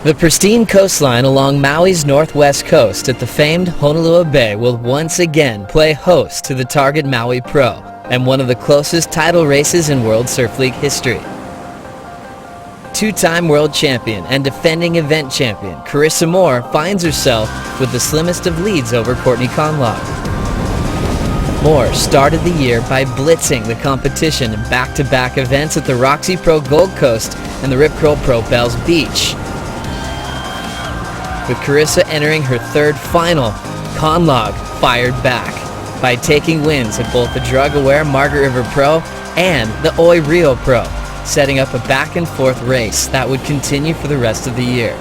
The pristine coastline along Maui's northwest coast at the famed Honolulu Bay will once again play host to the Target Maui Pro and one of the closest title races in World Surf League history. Two-time world champion and defending event champion Carissa Moore finds herself with the slimmest of leads over Courtney Conlogue. Moore started the year by blitzing the competition in back-to-back events at the Roxy Pro Gold Coast and the Rip Curl Pro Bells Beach. With Carissa entering her third final, Conlogue fired back by taking wins at both the drug-aware Margaret River Pro and the Oi Rio Pro, setting up a back-and-forth race that would continue for the rest of the year.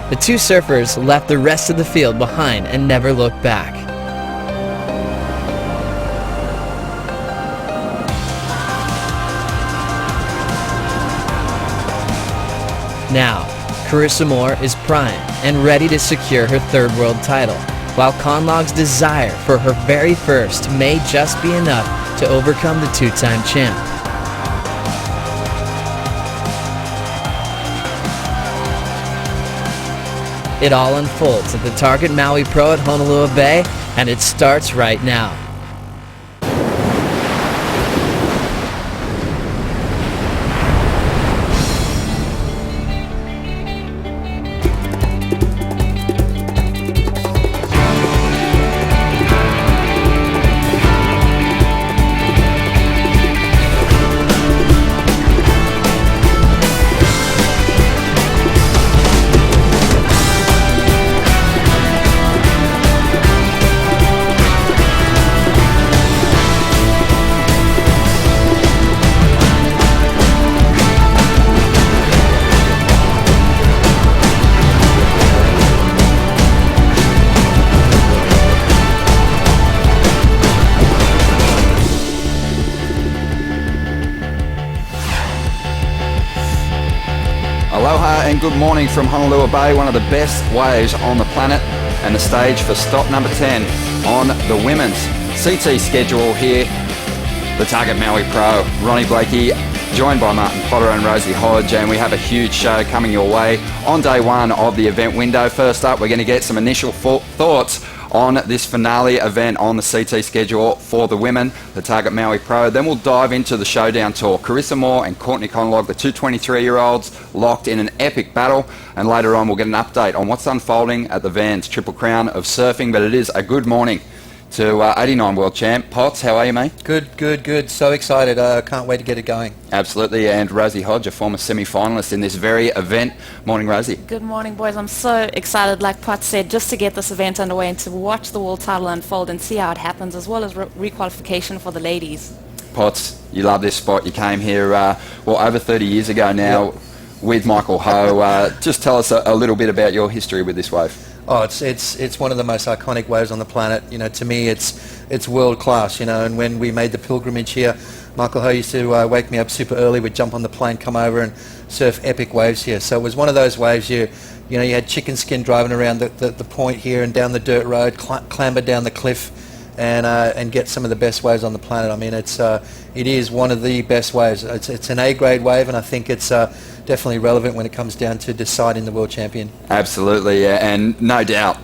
The two surfers left the rest of the field behind and never looked back. Now, Carissa Moore is primed and ready to secure her third world title, while Conlogue's desire for her very first may just be enough to overcome the two-time champ. It all unfolds at the Target Maui Pro at Honolulu Bay, and it starts right now. Aloha and good morning from Honolulu Bay, one of the best waves on the planet and the stage for stop number 10 on the women's CT schedule here. The Target Maui Pro, Ronnie Blakey, joined by Martin Potter and Rosie Hodge, and we have a huge show coming your way on day one of the event window. First up, we're going to get some initial thoughts on this finale event on the CT schedule for the women, the Target Maui Pro. Then we'll dive into the showdown tour. Carissa Moore and Courtney Conlogue, the two 23-year-olds, locked in an epic battle. And later on, we'll get an update on what's unfolding at the Vans Triple Crown of Surfing. But it is a good morning to 89 World Champ. Potts, how are you, mate? Good. So excited. Can't wait to get it going. Absolutely. And Rosie Hodge, a former semi-finalist in this very event. Morning, Rosie. Good morning, boys. I'm so excited, like Pot said, just to get this event underway and to watch the world title unfold and see how it happens, as well as requalification for the ladies. Potts, you love this spot. You came here, over 30 years ago now. Yep. With Michael Ho. Just tell us a little bit about your history with this wave. Oh, it's one of the most iconic waves on the planet. You know, to me, it's world class. You know, and when we made the pilgrimage here, Michael Ho used to wake me up super early. We'd jump on the plane, come over, and surf epic waves here. So it was one of those waves you had chicken skin driving around the point here and down the dirt road, clamber down the cliff, and get some of the best waves on the planet. I mean, it is one of the best waves. It's an A-grade wave, and I think it's definitely relevant when it comes down to deciding the world champion. Absolutely, yeah. And no doubt,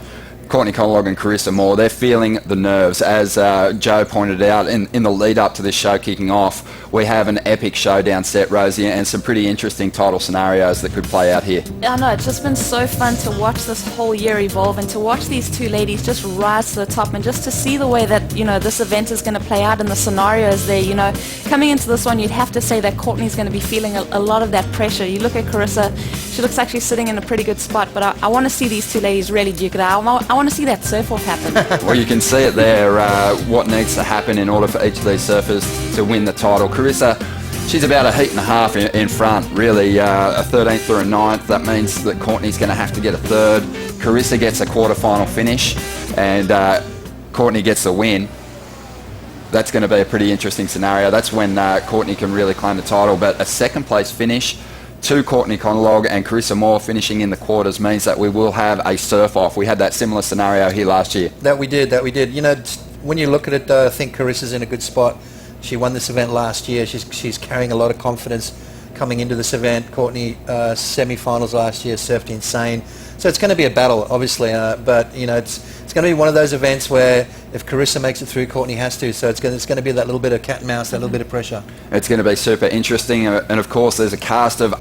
Courtney Conlogue and Carissa Moore, they're feeling the nerves. As Joe pointed out in the lead up to this show kicking off, we have an epic showdown set, Rosie, and some pretty interesting title scenarios that could play out here. I know, it's just been so fun to watch this whole year evolve and to watch these two ladies just rise to the top, and just to see the way that, this event is going to play out and the scenarios there. Coming into this one, you'd have to say that Courtney's going to be feeling a lot of that pressure. You look at Carissa, she looks like she's sitting in a pretty good spot, but I want to see these two ladies really duke it out. I want to see that surf-off happen. Well, you can see it there, what needs to happen in order for each of these surfers to win the title. Carissa, she's about a heat and a half in front, really, a 13th or a 9th. That means that Courtney's going to have to get a third. Carissa gets a quarterfinal finish, and Courtney gets the win. That's going to be a pretty interesting scenario. That's when Courtney can really claim the title. But a second place finish to Courtney Conlogue and Carissa Moore finishing in the quarters means that we will have a surf-off. We had that similar scenario here last year. That we did. When you look at it, I think Carissa's in a good spot. She won this event last year. She's carrying a lot of confidence coming into this event. Courtney, semi-finals last year, surfed insane. So it's going to be a battle, obviously, but you know, it's going to be one of those events where if Carissa makes it through, Courtney has to. So it's going to be that little bit of cat and mouse, that little bit of pressure. It's going to be super interesting, and of course there's a cast of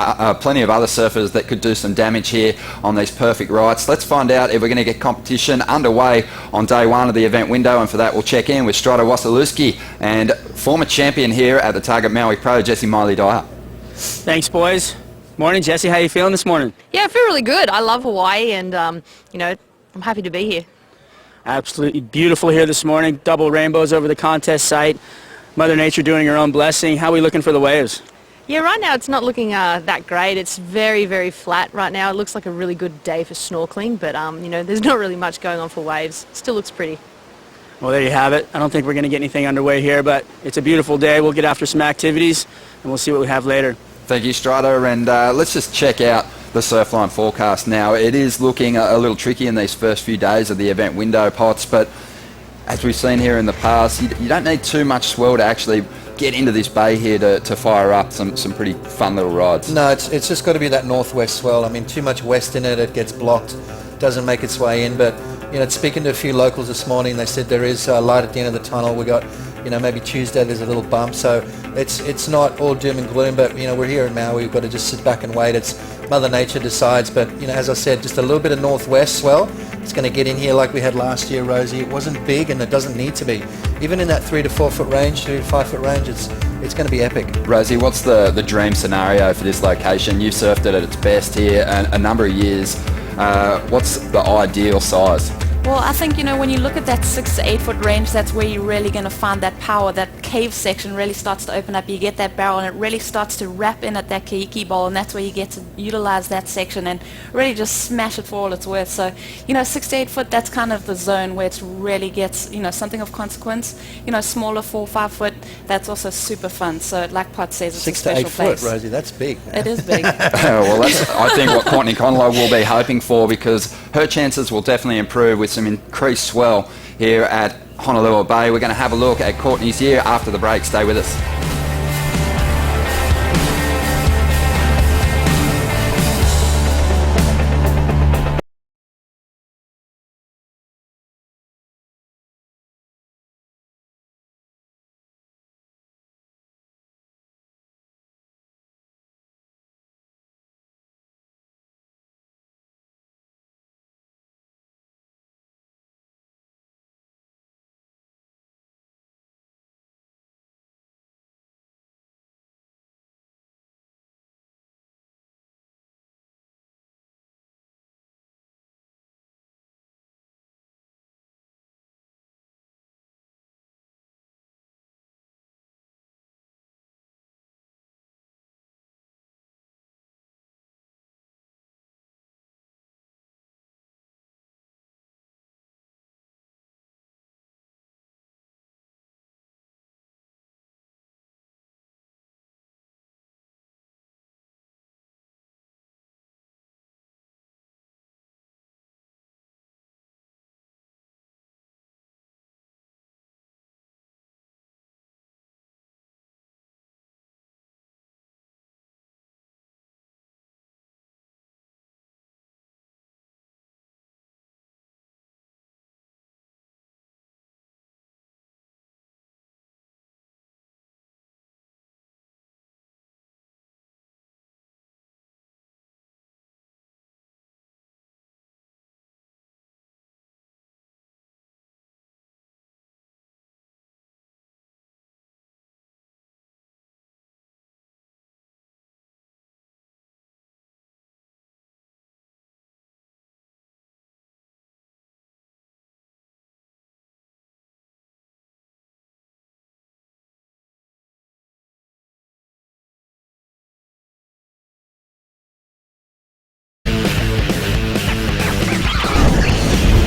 plenty of other surfers that could do some damage here on these perfect rights. Let's find out if we're going to get competition underway on day one of the event window, and for that we'll check in with Strada Wasilewski and former champion here at the Target Maui Pro, Jesse Miley-Dyer. Thanks, boys. Morning, Jesse. How you feeling this morning? Yeah, I feel really good. I love Hawaii, and you know, I'm happy to be here. Absolutely beautiful here this morning. Double rainbows over the contest site. Mother Nature doing her own blessing. How are we looking for the waves? Yeah, right now it's not looking that great. It's very, very flat right now. It looks like a really good day for snorkeling, but you know, there's not really much going on for waves. Still looks pretty. Well, there you have it. I don't think we're going to get anything underway here, but it's a beautiful day. We'll get after some activities, and we'll see what we have later. Thank you, Strada, and let's just check out the Surfline forecast now. It is looking a little tricky in these first few days of the event window, Potts, but as we've seen here in the past, you don't need too much swell to actually get into this bay here to fire up some pretty fun little rides. No, it's just got to be that northwest swell. I mean, too much west in it, it gets blocked, doesn't make its way in. But you know, speaking to a few locals this morning, they said there is light at the end of the tunnel. We got, you know, maybe Tuesday there's a little bump, so it's not all doom and gloom. But you know, we're here in Maui. We've got to just sit back and wait. It's Mother Nature decides. But you know, as I said, just a little bit of northwest swell. It's going to get in here like we had last year, Rosie. It wasn't big, and it doesn't need to be. Even in that 3 to 4 foot range, 3 to 5 foot range, it's going to be epic. Rosie, what's the dream scenario for this location? You've surfed it at its best here a number of years. What's the ideal size? Well, I think, you know, when you look at that 6 to 8 foot range, that's where you're really going to find that power. That cave section really starts to open up. You get that barrel, and it really starts to wrap in at that keiki bowl, and that's where you get to utilize that section and really just smash it for all it's worth. So, you know, 6 to 8 foot, that's kind of the zone where it really gets, you know, something of consequence. You know, smaller 4 or 5 foot, that's also super fun. So, like Pot says, it's 6 a special to 8 place. foot, Rosie, that's big. It is big. Well, that's, I think, what Courtney Conlow will be hoping for, because her chances will definitely improve with some increased swell here at Honolulu Bay. We're going to have a look at Courtney's year after the break. Stay with us.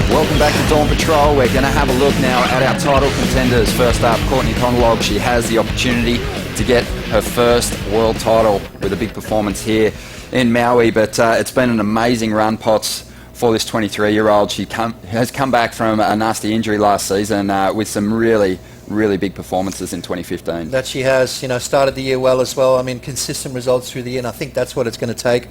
Welcome back to Dawn Patrol. We're going to have a look now at our title contenders. First up, Courtney Conlow. She has the opportunity to get her first world title with a big performance here in Maui, but it's been an amazing run, Potts, for this 23-year-old. She has come back from a nasty injury last season with some really really big performances in 2015. That she has, you know, started the year well as well. I mean, consistent results through the year, and I think that's what it's going to take.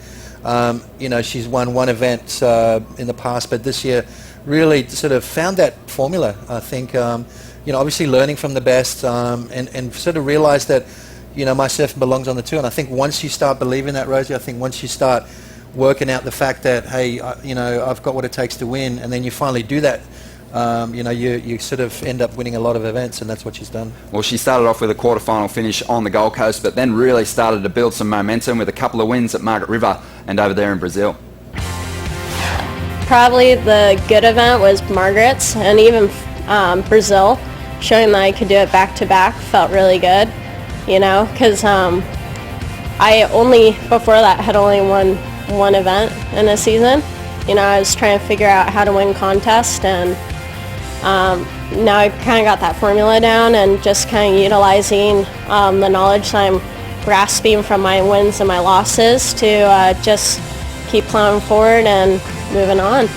You know, she's won one event in the past, but this year really sort of found that formula. I think, you know, obviously learning from the best, and sort of realised that, you know, my surfing belongs on the tour. And I think once you start believing that, Rosie, I think once you start working out the fact that, hey, you know, I've got what it takes to win, and then you finally do that, you know, you sort of end up winning a lot of events, and that's what she's done. Well, she started off with a quarterfinal finish on the Gold Coast, but then really started to build some momentum with a couple of wins at Margaret River and over there in Brazil. Probably the good event was Margaret's, and even Brazil, showing that I could do it back-to-back felt really good, you know, because I only, before that, had only won one event in a season. You know, I was trying to figure out how to win contests, and now I kind of got that formula down and just kind of utilizing the knowledge that I'm grasping from my wins and my losses to just keep plowing forward and moving on.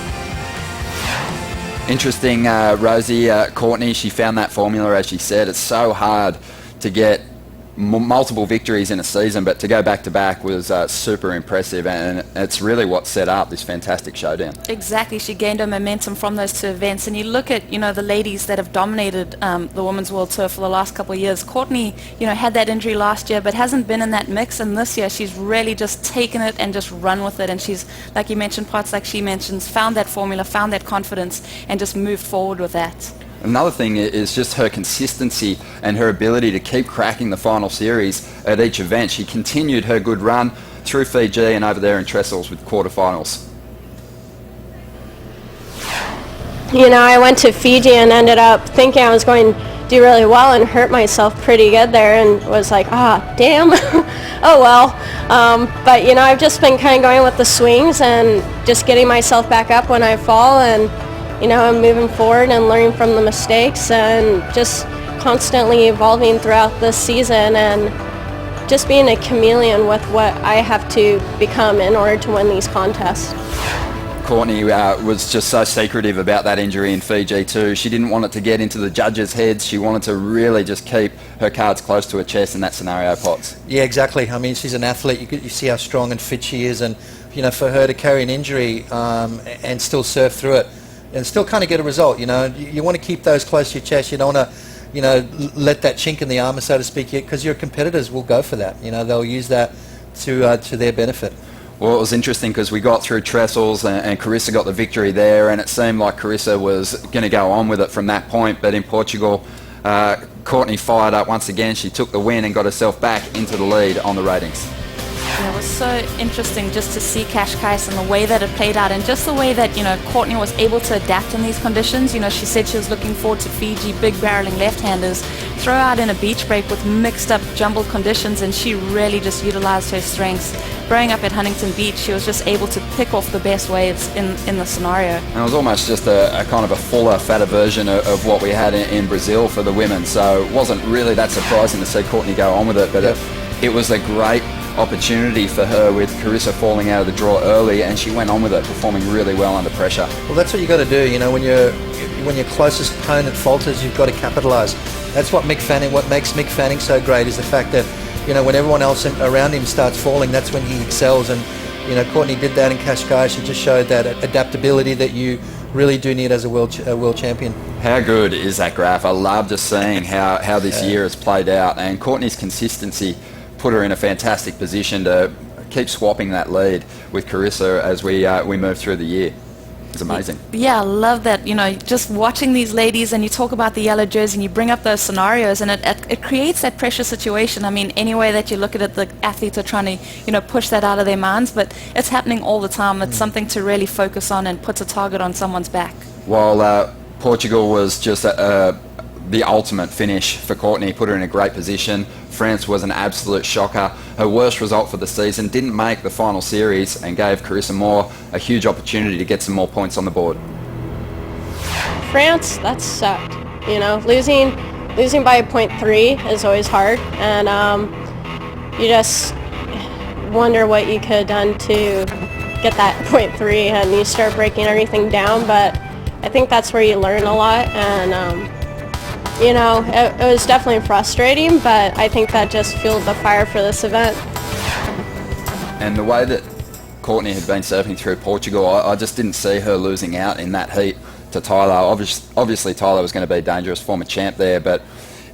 Interesting, Rosie, Courtney, she found that formula, as she said. It's so hard to get multiple victories in a season, but to go back-to-back was super impressive, and it's really what set up this fantastic showdown. Exactly. She gained her momentum from those two events, and you look at, you know, the ladies that have dominated the Women's World Tour for the last couple of years. Courtney, you know, had that injury last year, but hasn't been in that mix, and this year she's really just taken it and just run with it, and she's, like you mentioned, parts like she mentions, found that formula, found that confidence, and just moved forward with that. Another thing is just her consistency and her ability to keep cracking the final series at each event. She continued her good run through Fiji and over there in Trestles with quarterfinals. You know, I went to Fiji and ended up thinking I was going to do really well and hurt myself pretty good there, and was like, damn, oh well. But, you know, I've just been kind of going with the swings and just getting myself back up when I fall, and you know, I'm moving forward and learning from the mistakes and just constantly evolving throughout this season and just being a chameleon with what I have to become in order to win these contests. Courtney was just so secretive about that injury in Fiji too. She didn't want it to get into the judges' heads. She wanted to really just keep her cards close to her chest in that scenario, Potts. Yeah, exactly. I mean, she's an athlete. You see how strong and fit she is, and, you know, for her to carry an injury and still surf through it, and still kind of get a result, you know. You want to keep those close to your chest. You don't want to, you know, let that chink in the armour, so to speak, because your competitors will go for that. You know, they'll use that to their benefit. Well, it was interesting because we got through Trestles and Carissa got the victory there, and it seemed like Carissa was going to go on with it from that point. But in Portugal, Courtney fired up once again. She took the win and got herself back into the lead on the ratings. Yeah, it was so interesting just to see Cascais and the way that it played out, and just the way that, you know, Courtney was able to adapt in these conditions. You know, she said she was looking forward to Fiji, big barreling left-handers, throw out in a beach break with mixed up, jumbled conditions, and she really just utilized her strengths. Growing up at Huntington Beach, she was just able to pick off the best waves in the scenario. And it was almost just a kind of a fuller, fatter version of what we had in Brazil for the women, so it wasn't really that surprising to see Courtney go on with it, but it was a great opportunity for her with Carissa falling out of the draw early, and she went on with it, performing really well under pressure. Well, that's what you got to do. You know, when your closest opponent falters, you've got to capitalise. That's what makes Mick Fanning so great, is the fact that, you know, when everyone else around him starts falling, that's when he excels. And, you know, Courtney did that in Cascais. She just showed that adaptability that you really do need as a world champion. How good is that graph? I love just seeing how this year has played out, and Courtney's consistency put her in a fantastic position to keep swapping that lead with Carissa as we move through the year. It's amazing. Yeah, I love that. You know, just watching these ladies, and you talk about the yellow jersey and you bring up those scenarios, and it creates that pressure situation. I mean, any way that you look at it, the athletes are trying to, you know, push that out of their minds, but it's happening all the time. It's something to really focus on and puts a target on someone's back. While Portugal was just the ultimate finish for Courtney, put her in a great position. France was an absolute shocker. Her worst result for the season, didn't make the final series, and gave Carissa Moore a huge opportunity to get some more points on the board. France, that sucked. You know, losing by 0.3 is always hard, and you just wonder what you could have done to get that 0.3, and you start breaking everything down. But I think that's where you learn a lot, and you know, it was definitely frustrating, but I think that just fueled the fire for this event. And the way that Courtney had been surfing through Portugal, I just didn't see her losing out in that heat to Tyler. Obviously Tyler was going to be dangerous, former champ there, but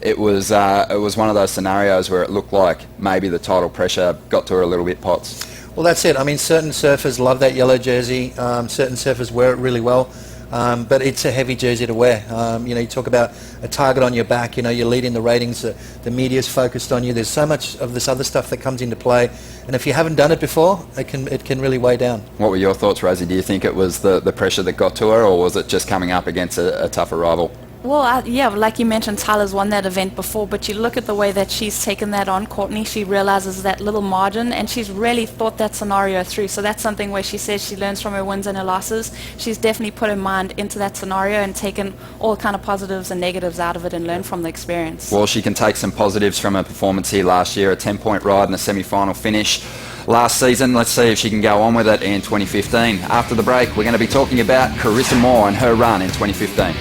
it was one of those scenarios where it looked like maybe the title pressure got to her a little bit, Potts. Well, that's it. I mean, certain surfers love that yellow jersey. Certain surfers wear it really well. But it's a heavy jersey to wear. You know, you talk about a target on your back, you know, you're leading the ratings, the media's focused on you. There's so much of this other stuff that comes into play. And if you haven't done it before, it can really weigh down. What were your thoughts, Rosie? Do you think it was the pressure that got to her, or was it just coming up against a tougher rival? Well, yeah, like you mentioned, Tyler's won that event before, but you look at the way that she's taken that on, Courtney, she realizes that little margin, and she's really thought that scenario through. So that's something where she says she learns from her wins and her losses. She's definitely put her mind into that scenario and taken all kind of positives and negatives out of it and learned from the experience. Well, she can take some positives from her performance here last year, a 10-point ride and a semi-final finish last season. Let's see if she can go on with it in 2015. After the break, we're going to be talking about Carissa Moore and her run in 2015.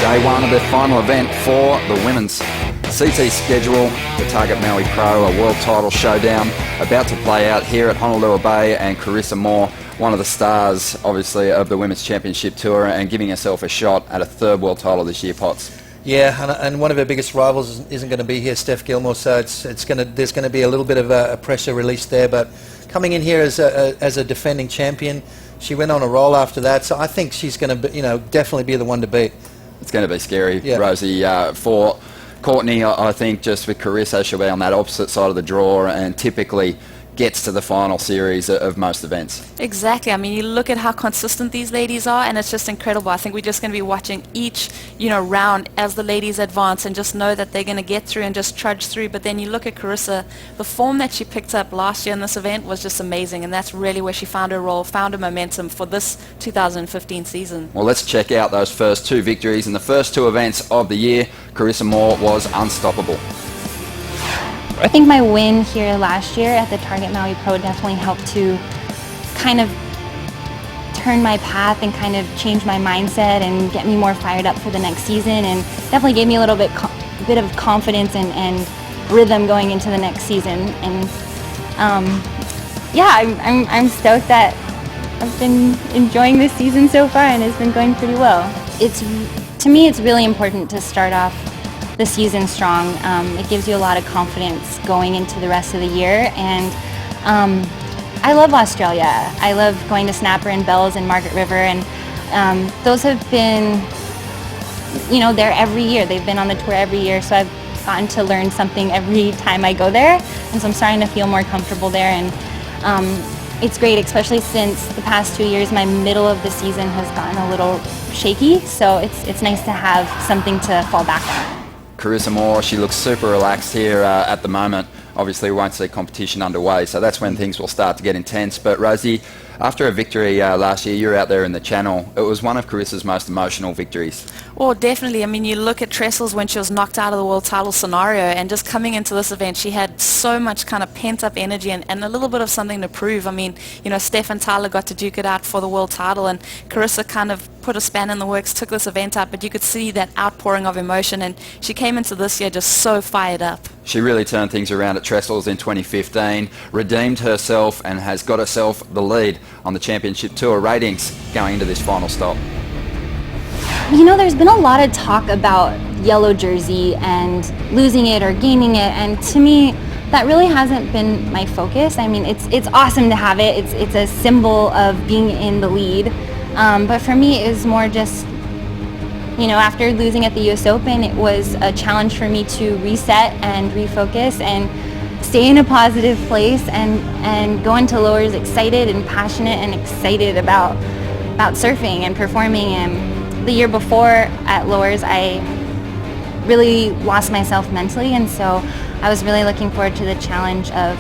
Day one of the final event for the women's CT schedule, the Target Maui Pro, a world title showdown about to play out here at Honolulu Bay, and Carissa Moore, one of the stars, obviously, of the Women's Championship Tour and giving herself a shot at a third world title this year, Potts. Yeah, and one of her biggest rivals isn't going to be here, Steph Gilmore, so there's going to be a little bit of a pressure release there, but coming in here as a defending champion, she went on a roll after that, so I think she's going to, definitely be the one to beat. It's going to be scary, yeah. Rosie, for Courtney. I think just with Carissa, she'll be on that opposite side of the draw and typically gets to the final series of most events. Exactly. I mean, you look at how consistent these ladies are, and it's just incredible. I think we're just going to be watching each, round as the ladies advance and just know that they're going to get through and just trudge through. But then you look at Carissa, the form that she picked up last year in this event was just amazing, and that's really where she found her role, found her momentum for this 2015 season. Well, let's check out those first two victories in the first two events of the year. Carissa Moore was unstoppable. I think my win here last year at the Target Maui Pro definitely helped to kind of turn my path and kind of change my mindset and get me more fired up for the next season, and definitely gave me a little bit of confidence and rhythm going into the next season. And yeah, I'm stoked that I've been enjoying this season so far, and it's been going pretty well. To me, it's really important to start off the season strong. It gives you a lot of confidence going into the rest of the year, and I love Australia. I love going to Snapper and Bells and Margaret River, and those have been, there every year. They've been on the tour every year, so I've gotten to learn something every time I go there, and so I'm starting to feel more comfortable there, and it's great, especially since the past 2 years my middle of the season has gotten a little shaky, so it's nice to have something to fall back on. Carissa Moore, she looks super relaxed here at the moment. Obviously we won't see competition underway, so that's when things will start to get intense. But Rosie, after a victory last year, you were out there in the Channel. It was one of Carissa's most emotional victories. Well, definitely. I mean, you look at Trestles when she was knocked out of the world title scenario, and just coming into this event, she had so much kind of pent-up energy and a little bit of something to prove. I mean, Steph and Tyler got to duke it out for the world title, and Carissa kind of put a span in the works, took this event up, but you could see that outpouring of emotion, and she came into this year just so fired up. She really turned things around at Trestles in 2015, redeemed herself, and has got herself the lead on the Championship Tour ratings going into this final stop. There's been a lot of talk about yellow jersey and losing it or gaining it, and to me that really hasn't been my focus. I mean, it's awesome to have it. It's a symbol of being in the lead, but for me it was more just, after losing at the US Open, it was a challenge for me to reset and refocus and stay in a positive place and go into Lowers excited and passionate and excited about surfing and performing. And the year before at Lowers, I really lost myself mentally, and so I was really looking forward to the challenge of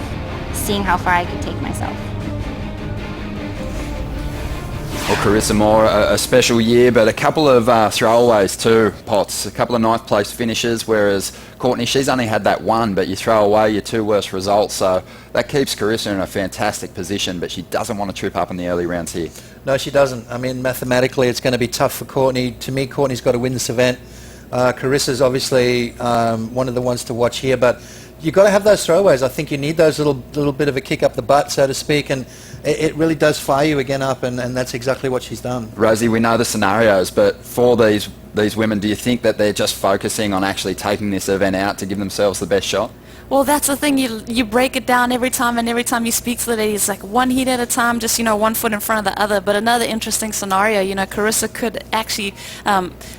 seeing how far I could take myself. Well, Carissa Moore, a special year, but a couple of throwaways too, Potts. A couple of ninth place finishes, whereas Courtney, she's only had that one, but you throw away your two worst results, so that keeps Carissa in a fantastic position, but she doesn't want to trip up in the early rounds here. No, she doesn't. I mean, mathematically, it's going to be tough for Courtney. To me, Courtney's got to win this event. Carissa's obviously one of the ones to watch here, but you've got to have those throwaways. I think you need those little bit of a kick up the butt, so to speak, and it really does fire you again up, and that's exactly what she's done. Rosie, we know the scenarios, but for these women, do you think that they're just focusing on actually taking this event out to give themselves the best shot? Well, that's the thing. You break it down every time, and every time you speak to the ladies, like one heat at a time, just 1 foot in front of the other. But another interesting scenario, Carissa could actually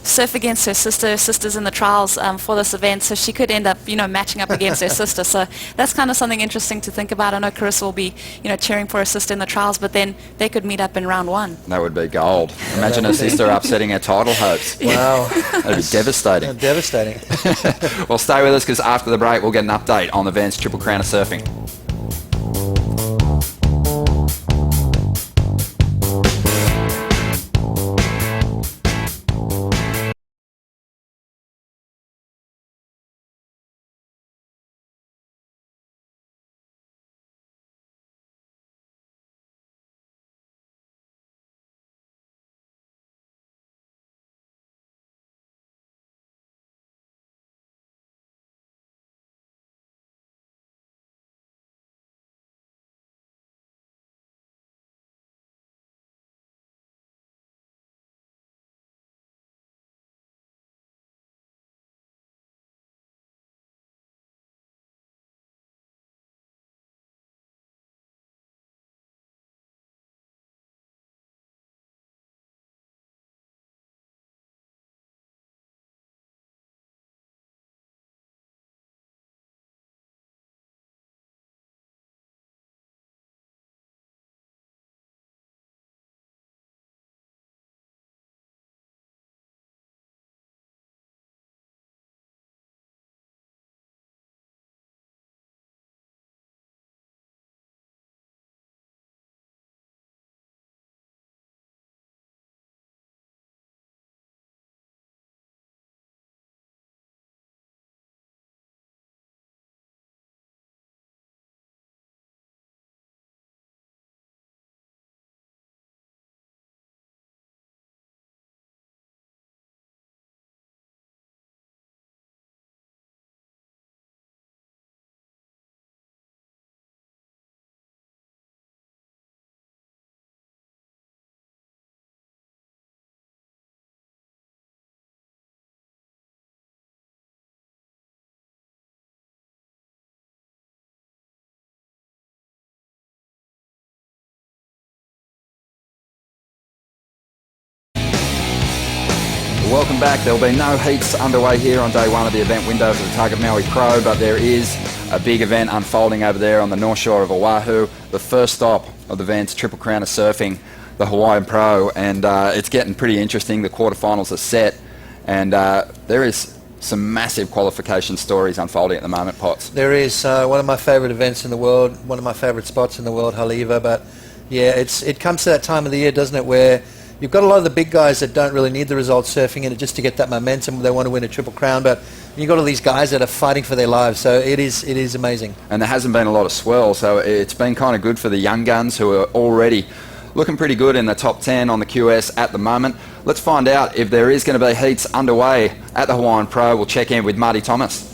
surf against her sister. Her sister's in the trials for this event, so she could end up, matching up against her sister. So that's kind of something interesting to think about. I know Carissa will be, cheering for her sister in the trials, but then they could meet up in round one. That would be gold. Imagine her sister upsetting her title hopes. Wow. That'd be devastating. Yeah, devastating. Well, stay with us, because after the break we'll get an update on the Vans Triple Crown of Surfing. welcome back. There will be no heats underway here on day one of the event window for the Target Maui Pro, but there is a big event unfolding over there on the north shore of Oahu. The first stop of the event's Triple Crown of Surfing, the Hawaiian Pro, and it's getting pretty interesting. The quarterfinals are set, and there is some massive qualification stories unfolding at the moment, Potts. There is one of my favourite events in the world, one of my favourite spots in the world, Haleiwa, but yeah, it comes to that time of the year, doesn't it, where you've got a lot of the big guys that don't really need the result surfing in it just to get that momentum. They want to win a Triple Crown, but you've got all these guys that are fighting for their lives, so it is amazing. And there hasn't been a lot of swell, so it's been kind of good for the young guns who are already looking pretty good in the top 10 on the QS at the moment. Let's find out if there is going to be heats underway at the Hawaiian Pro. We'll check in with Marty Thomas.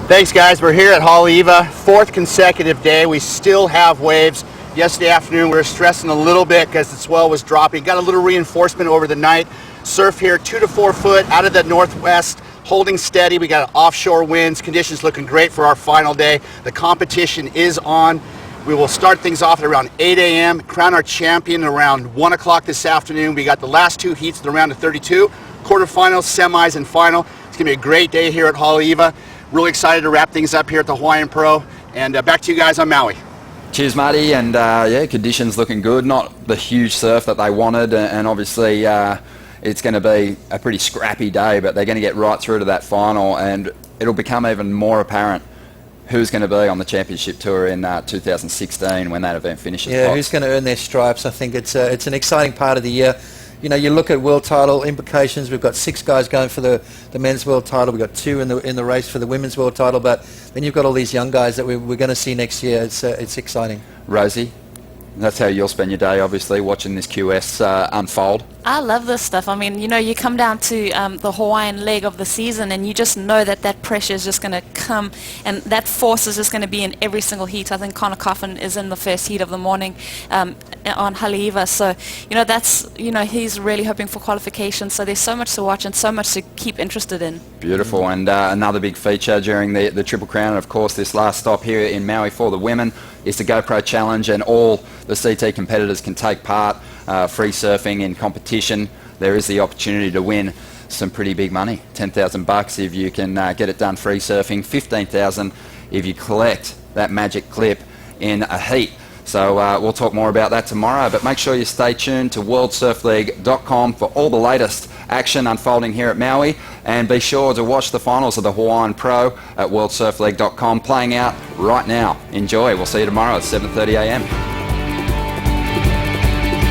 Thanks, guys. We're here at Haleiwa, fourth consecutive day. We still have waves. Yesterday afternoon we were stressing a little bit because the swell was dropping. Got a little reinforcement over the night. Surf here 2 to 4 foot out of the northwest, holding steady. We got offshore winds. Conditions looking great for our final day. The competition is on. We will start things off at around 8 a.m., crown our champion around 1 o'clock this afternoon. We got the last 2 heats of the round of 32, quarterfinals, semis, and final. It's going to be a great day here at Haleiwa. Really excited to wrap things up here at the Hawaiian Pro. And back to you guys on Maui. Cheers, Marty, and yeah, conditions looking good. Not the huge surf that they wanted, and obviously it's going to be a pretty scrappy day, but they're going to get right through to that final, and it'll become even more apparent who's going to be on the championship tour in 2016 when that event finishes. Yeah, who's going to earn their stripes. I think it's an exciting part of the year. You know, you look at world title implications. We've got 6 guys going for the men's world title. We've got 2 in the race for the women's world title. But then you've got all these young guys that we're going to see next year. It's exciting. Rosie, that's how you'll spend your day, obviously, watching this QS unfold. I love this stuff. I mean, you know, you come down to the Hawaiian leg of the season and you just know that pressure is just going to come and that force is just going to be in every single heat. I think Connor Coffin is in the first heat of the morning on Haleiwa. So, you know, he's really hoping for qualification. So there's so much to watch and so much to keep interested in. Beautiful. And another big feature during the Triple Crown, and of course this last stop here in Maui for the women, is the GoPro Challenge, and all the CT competitors can take part. Free surfing in competition. There is the opportunity to win some pretty big money. $10,000 if you can get it done free surfing. $15,000 if you collect that magic clip in a heat. So we'll talk more about that tomorrow, but make sure you stay tuned to worldsurfleague.com for all the latest action unfolding here at Maui, and be sure to watch the finals of the Hawaiian Pro at worldsurfleague.com playing out right now. Enjoy. We'll see you tomorrow at 7:30 a.m.